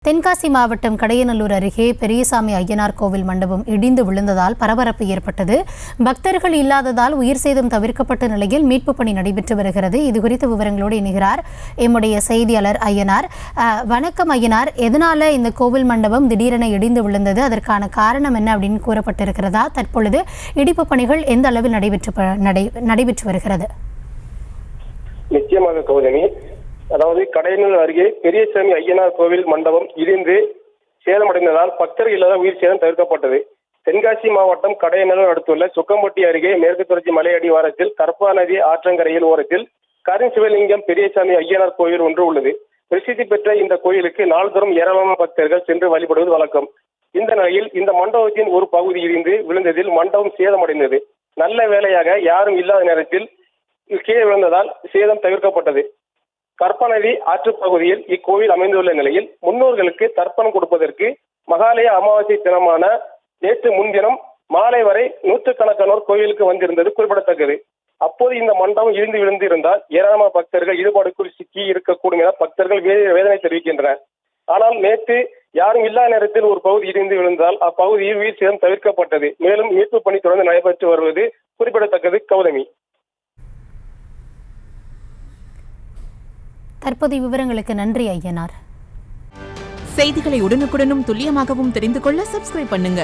தென்காசி மாவட்டம் கடையநல்லூர் அருகே பெரியசாமி ஐயனார் கோவில் மண்டபம் இடிந்து விழுந்ததால் பரபரப்பு ஏற்பட்டது. பக்தர்கள் இல்லாததால் உயிர் சேதம் தவிர்க்கப்பட்ட நிலையில் மீட்பு பணி நடைபெற்று வருகிறது. இதுகுறித்த விவரங்களோடு இணைகிறார் எம்முடைய செய்தியாளர் ஐயனார். வணக்கம் ஐயனார், எதனால இந்த கோவில் மண்டபம் திடீரென இடிந்து விழுந்தது? அதற்கான காரணம் என்ன அப்படின்னு கூறப்பட்டிருக்கிறதா? தற்பொழுது இடிப்பு பணிகள் எந்த அளவில் நடைபெற்று வருகிறது? நிச்சயமாக கௌதமி, அதாவது கடையநல்லூர் அருகே பெரியசாமி ஐயனார் கோவில் மண்டபம் இடிந்து சேதமடைந்ததால் பக்தர்கள் இல்லாத உயிர் சேதம் தவிர்க்கப்பட்டது. தென்காசி மாவட்டம் கடையநல்லூர் அடுத்துள்ள சுக்கம்பட்டி அருகே மேற்கு தொடர்ச்சி மலை அடிவாரத்தில் கற்பா நதி ஆற்றங்கரையில் ஓரத்தில் கருஞ்சிவலிங்கம் பெரியசாமி ஐயனார் கோயில் ஒன்று உள்ளது. பிரசித்தி பெற்ற இந்த கோயிலுக்கு நாள்தோறும் ஏராளமான பக்தர்கள் சென்று வழிபடுவது வழக்கம். இந்த நிலையில் இந்த மண்டபத்தின் ஒரு பகுதி இடிந்து விழுந்ததில் மண்டபம் சேதமடைந்தது. நல்ல வேளையாக யாரும் இல்லாத நேரத்தில் கீழே விழுந்ததால் சேதம் தவிர்க்கப்பட்டது. கற்பா நதி ஆற்று பகுதியில் இக்கோவில் அமைந்துள்ள நிலையில் முன்னோர்களுக்கு தர்ப்பணம் கொடுப்பதற்கு மகாலய அமாவாசை தினமான நேற்று முன்தினம் மாலை வரை நூற்றுக்கணக்கானோர் கோயிலுக்கு வந்திருந்தது குறிப்பிடத்தக்கது. அப்போது இந்த மண்டபம் இடிந்து விழுந்து இருந்தால் ஏராளமான பக்தர்கள் ஈடுபாடுக்குள் சிக்கி இருக்கக்கூடும் என பக்தர்கள் வேதனை தெரிவிக்கின்றனர். ஆனால் நேற்று யாரும் இல்லாத நேரத்தில் ஒரு பகுதி இடிந்து விழுந்தால் அப்பகுதியில் உயிர் சேதம் தவிர்க்கப்பட்டது. மேலும் மீட்பு பணி தொடர்ந்து நடைபெற்று வருவது குறிப்பிடத்தக்கது. கௌதமி, தற்போதைய விவரங்களுக்கு நன்றி ஐயனார். செய்திகளை உடனுக்குடனும் துல்லியமாகவும் தெரிந்து கொள்ள சப்ஸ்கிரைப் பண்ணுங்க.